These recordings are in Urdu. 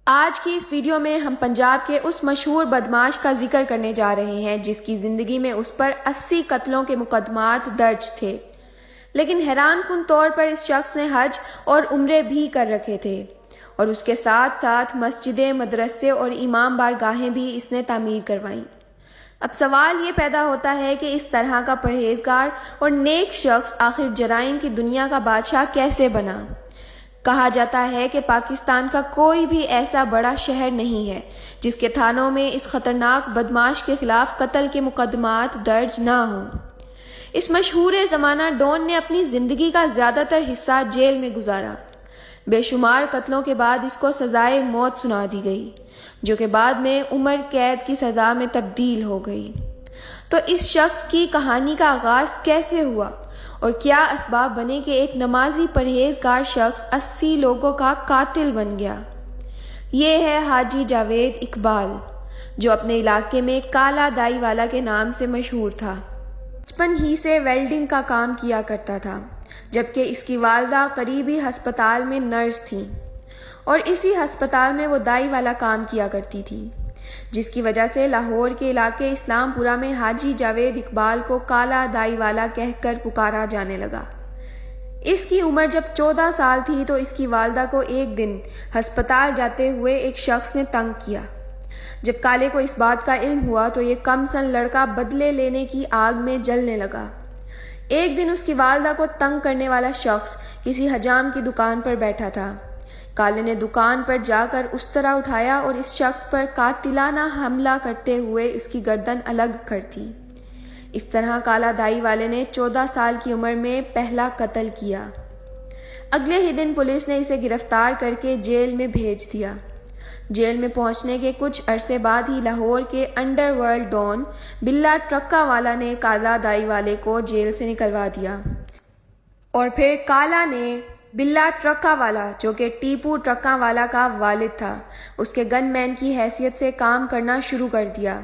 آج کی اس ویڈیو میں ہم پنجاب کے اس مشہور بدماش کا ذکر کرنے جا رہے ہیں جس کی زندگی میں اس پر 80 قتلوں کے مقدمات درج تھے، لیکن حیران کن طور پر اس شخص نے حج اور عمرے بھی کر رکھے تھے اور اس کے ساتھ ساتھ مسجدیں، مدرسے اور امام بارگاہیں بھی اس نے تعمیر کروائیں۔ اب سوال یہ پیدا ہوتا ہے کہ اس طرح کا پرہیزگار اور نیک شخص آخر جرائم کی دنیا کا بادشاہ کیسے بنا؟ کہا جاتا ہے کہ پاکستان کا کوئی بھی ایسا بڑا شہر نہیں ہے جس کے تھانوں میں اس خطرناک بدماش کے خلاف قتل کے مقدمات درج نہ ہوں۔ اس مشہور زمانہ ڈون نے اپنی زندگی کا زیادہ تر حصہ جیل میں گزارا۔ بے شمار قتلوں کے بعد اس کو سزائے موت سنا دی گئی، جو کہ بعد میں عمر قید کی سزا میں تبدیل ہو گئی۔ تو اس شخص کی کہانی کا آغاز کیسے ہوا اور کیا اسباب بنے کہ ایک نمازی پرہیزگار شخص 80 لوگوں کا قاتل بن گیا؟ یہ ہے حاجی جاوید اقبال، جو اپنے علاقے میں کالا دائی والا کے نام سے مشہور تھا۔ بچپن ہی سے ویلڈنگ کا کام کیا کرتا تھا، جبکہ اس کی والدہ قریبی ہسپتال میں نرس تھیں اور اسی ہسپتال میں وہ دائی والا کام کیا کرتی تھی، جس کی وجہ سے لاہور کے علاقے اسلام پورہ میں حاجی جاوید اقبال کو کالا دائی والا کہہ کر پکارا جانے لگا۔ اس کی عمر جب 14 سال تھی تو اس کی والدہ کو ایک دن ہسپتال جاتے ہوئے ایک شخص نے تنگ کیا۔ جب کالے کو اس بات کا علم ہوا تو یہ کم سن لڑکا بدلے لینے کی آگ میں جلنے لگا۔ ایک دن اس کی والدہ کو تنگ کرنے والا شخص کسی حجام کی دکان پر بیٹھا تھا۔ کالے نے دکان پر جا کر استرا اٹھایا اور اس شخص پر قاتلانہ حملہ کرتے ہوئے اس کی گردن الگ کر دی۔ اس طرح کالا دائی والے نے 14 سال کی عمر میں پہلا قتل کیا۔ اگلے ہی دن پولیس نے اسے گرفتار کر کے جیل میں بھیج دیا۔ جیل میں پہنچنے کے کچھ عرصے بعد ہی لاہور کے انڈر ورلڈ ڈون بلا ٹرکا والا نے کالا دائی والے کو جیل سے نکلوا دیا، اور پھر کالا نے بلا ٹرکا والا، جو کہ ٹیپو ٹرکا والا کا والد تھا، اس کے گن مین کی حیثیت سے کام کرنا شروع کر دیا۔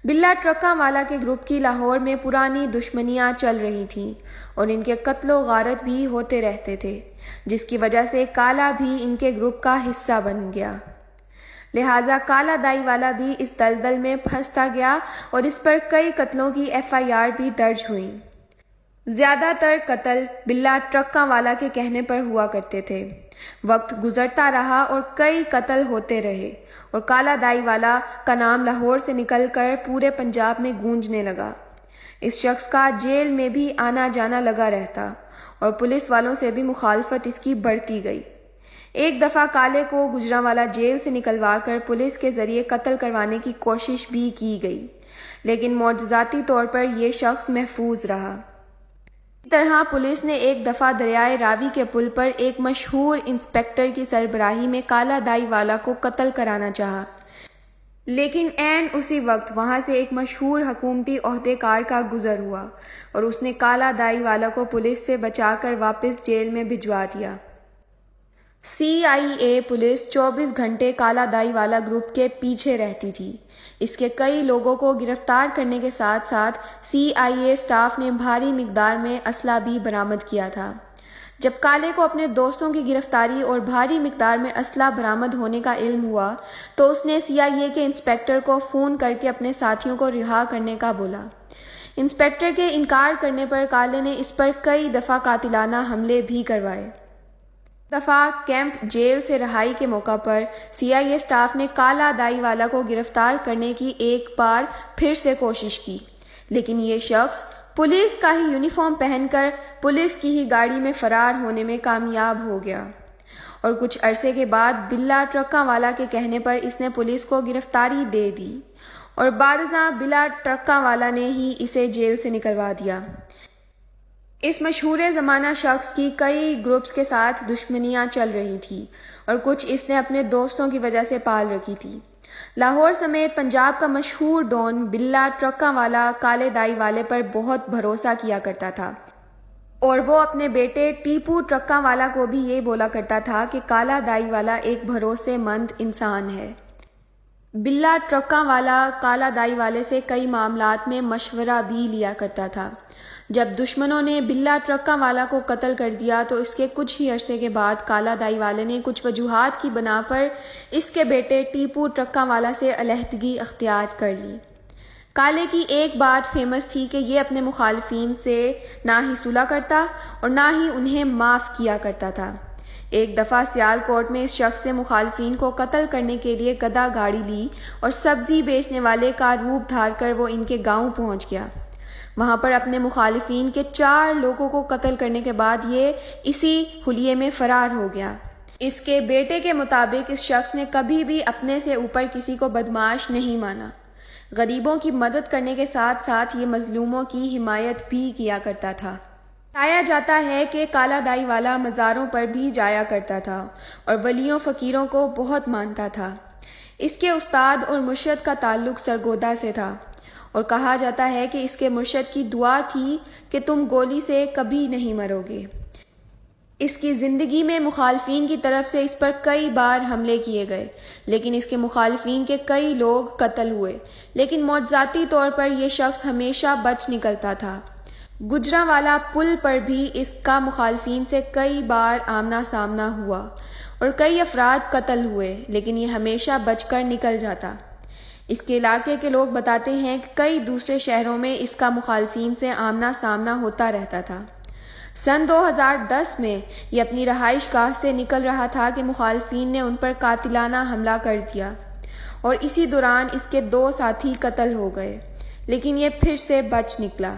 بلا ٹرکا والا کے گروپ کی لاہور میں پرانی دشمنیاں چل رہی تھیں اور ان کے قتل و غارت بھی ہوتے رہتے تھے، جس کی وجہ سے کالا بھی ان کے گروپ کا حصہ بن گیا۔ لہٰذا کالا دائی والا بھی اس دلدل میں پھنستا گیا اور اس پر کئی قتلوں کی FIR بھی درج ہوئیں۔ زیادہ تر قتل بلا ٹرکا والا کے کہنے پر ہوا کرتے تھے۔ وقت گزرتا رہا اور کئی قتل ہوتے رہے اور کالا دائی والا کا نام لاہور سے نکل کر پورے پنجاب میں گونجنے لگا۔ اس شخص کا جیل میں بھی آنا جانا لگا رہتا اور پولیس والوں سے بھی مخالفت اس کی بڑھتی گئی۔ ایک دفعہ کالے کو گجرانوالا جیل سے نکلوا کر پولیس کے ذریعے قتل کروانے کی کوشش بھی کی گئی، لیکن معجزاتی طور پر یہ شخص محفوظ رہا۔ اسی طرح پولیس نے ایک دفعہ دریائے راوی کے پل پر ایک مشہور انسپکٹر کی سربراہی میں کالا دائی والا کو قتل کرانا چاہا، لیکن عین اسی وقت وہاں سے ایک مشہور حکومتی عہدیدار کا گزر ہوا اور اس نے کالا دائی والا کو پولیس سے بچا کر واپس جیل میں بھجوا دیا۔ CIA پولیس 24 گھنٹے کالا دائی والا گروپ کے پیچھے رہتی تھی۔ اس کے کئی لوگوں کو گرفتار کرنے کے ساتھ ساتھ CIA سٹاف نے بھاری مقدار میں اسلحہ بھی برآمد کیا تھا۔ جب کالے کو اپنے دوستوں کی گرفتاری اور بھاری مقدار میں اسلحہ برآمد ہونے کا علم ہوا تو اس نے CIA کے انسپکٹر کو فون کر کے اپنے ساتھیوں کو رہا کرنے کا بولا۔ انسپکٹر کے انکار کرنے پر کالے نے اس پر کئی دفعہ قاتلانہ حملے بھی کروائے۔ دفعہ کیمپ جیل سے رہائی کے موقع پر CIA سٹاف نے کالا دائی والا کو گرفتار کرنے کی ایک بار پھر سے کوشش کی، لیکن یہ شخص پولیس کا ہی یونیفارم پہن کر پولیس کی ہی گاڑی میں فرار ہونے میں کامیاب ہو گیا، اور کچھ عرصے کے بعد بلا ٹرکا والا کے کہنے پر اس نے پولیس کو گرفتاری دے دی اور بعدازاں بلا ٹرکا والا نے ہی اسے جیل سے نکلوا دیا۔ اس مشہور زمانہ شخص کی کئی گروپس کے ساتھ دشمنیاں چل رہی تھیں اور کچھ اس نے اپنے دوستوں کی وجہ سے پال رکھی تھی۔ لاہور سمیت پنجاب کا مشہور ڈون بلا ٹرکا والا کالے دائی والے پر بہت بھروسہ کیا کرتا تھا اور وہ اپنے بیٹے ٹیپو ٹرکا والا کو بھی یہ بولا کرتا تھا کہ کالا دائی والا ایک بھروسے مند انسان ہے۔ بلا ٹرکا والا کالا دائی والے سے کئی معاملات میں مشورہ بھی لیا کرتا تھا۔ جب دشمنوں نے بلا ٹرکا والا کو قتل کر دیا تو اس کے کچھ ہی عرصے کے بعد کالا دائی والے نے کچھ وجوہات کی بنا پر اس کے بیٹے ٹیپو ٹرکا والا سے علیحدگی اختیار کر لی۔ کالے کی ایک بات فیمس تھی کہ یہ اپنے مخالفین سے نہ ہی صلح کرتا اور نہ ہی انہیں معاف کیا کرتا تھا۔ ایک دفعہ سیال کوٹ میں اس شخص سے مخالفین کو قتل کرنے کے لیے گدا گاڑی لی اور سبزی بیچنے والے کا روپ دھار کر وہ ان کے گاؤں پہنچ گیا۔ وہاں پر اپنے مخالفین کے 4 لوگوں کو قتل کرنے کے بعد یہ اسی حلیے میں فرار ہو گیا۔ اس کے بیٹے کے مطابق اس شخص نے کبھی بھی اپنے سے اوپر کسی کو بدمعاش نہیں مانا۔ غریبوں کی مدد کرنے کے ساتھ ساتھ یہ مظلوموں کی حمایت بھی کیا کرتا تھا۔ بتایا جاتا ہے کہ کالا دائی والا مزاروں پر بھی جایا کرتا تھا اور ولیوں فقیروں کو بہت مانتا تھا۔ اس کے استاد اور مرشد کا تعلق سرگودا سے تھا اور کہا جاتا ہے کہ اس کے مرشد کی دعا تھی کہ تم گولی سے کبھی نہیں مرو گے۔ اس کی زندگی میں مخالفین کی طرف سے اس پر کئی بار حملے کیے گئے، لیکن اس کے مخالفین کے کئی لوگ قتل ہوئے، لیکن معجزاتی طور پر یہ شخص ہمیشہ بچ نکلتا تھا۔ گجرانوالا پل پر بھی اس کا مخالفین سے کئی بار آمنا سامنا ہوا اور کئی افراد قتل ہوئے، لیکن یہ ہمیشہ بچ کر نکل جاتا۔ اس کے علاقے کے لوگ بتاتے ہیں کہ کئی دوسرے شہروں میں اس کا مخالفین سے آمنا سامنا ہوتا رہتا تھا۔ سن 2010 میں یہ اپنی رہائش گاہ سے نکل رہا تھا کہ مخالفین نے ان پر قاتلانہ حملہ کر دیا اور اسی دوران اس کے 2 ساتھی قتل ہو گئے، لیکن یہ پھر سے بچ نکلا۔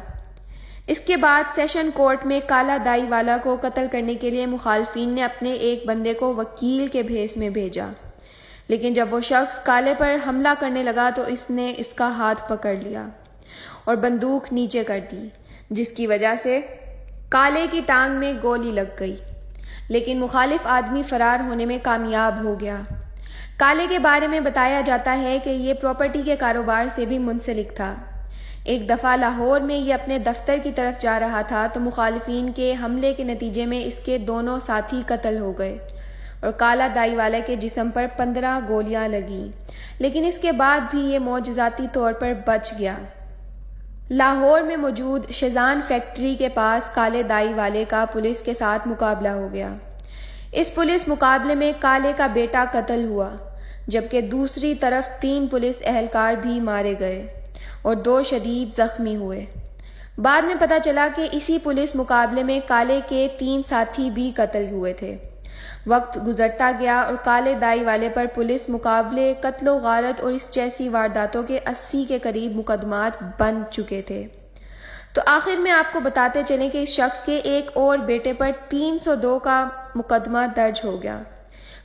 اس کے بعد سیشن کورٹ میں کالا دائی والا کو قتل کرنے کے لیے مخالفین نے اپنے ایک بندے کو وکیل کے بھیس میں بھیجا، لیکن جب وہ شخص کالے پر حملہ کرنے لگا تو اس نے اس کا ہاتھ پکڑ لیا اور بندوق نیچے کر دی، جس کی وجہ سے کالے کی ٹانگ میں گولی لگ گئی، لیکن مخالف آدمی فرار ہونے میں کامیاب ہو گیا۔ کالے کے بارے میں بتایا جاتا ہے کہ یہ پراپرٹی کے کاروبار سے بھی منسلک تھا۔ ایک دفعہ لاہور میں یہ اپنے دفتر کی طرف جا رہا تھا تو مخالفین کے حملے کے نتیجے میں اس کے دونوں ساتھی قتل ہو گئے اور کالا دائی والے کے جسم پر 15 گولیاں لگیں، لیکن اس کے بعد بھی یہ معجزاتی طور پر بچ گیا۔ لاہور میں موجود شیزان فیکٹری کے پاس کالے دائی والے کا پولیس کے ساتھ مقابلہ ہو گیا۔ اس پولیس مقابلے میں کالے کا بیٹا قتل ہوا، جبکہ دوسری طرف 3 پولیس اہلکار بھی مارے گئے اور 2 شدید زخمی ہوئے۔ بعد میں پتہ چلا کہ اسی پولیس مقابلے میں کالے کے 3 ساتھی بھی قتل ہوئے تھے۔ وقت گزرتا گیا اور کالے دائی والے پر پولیس مقابلے، قتل و غارت اور اس جیسی وارداتوں کے 80 کے قریب مقدمات بن چکے تھے۔ تو آخر میں آپ کو بتاتے چلیں کہ اس شخص کے ایک اور بیٹے پر 302 کا مقدمہ درج ہو گیا۔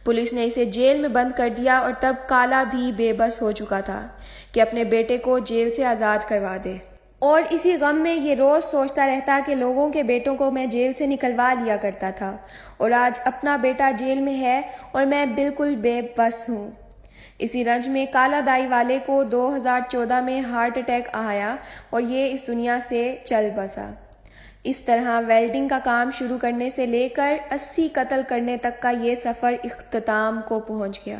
پولیس نے اسے جیل میں بند کر دیا اور تب کالا بھی بے بس ہو چکا تھا کہ اپنے بیٹے کو جیل سے آزاد کروا دے، اور اسی غم میں یہ روز سوچتا رہتا کہ لوگوں کے بیٹوں کو میں جیل سے نکلوا لیا کرتا تھا اور آج اپنا بیٹا جیل میں ہے اور میں بالکل بے بس ہوں۔ اسی رنج میں کالا دائی والے کو 2014 میں ہارٹ اٹیک آیا اور یہ اس دنیا سے چل بسا۔ اس طرح ویلڈنگ کا کام شروع کرنے سے لے کر 80 قتل کرنے تک کا یہ سفر اختتام کو پہنچ گیا۔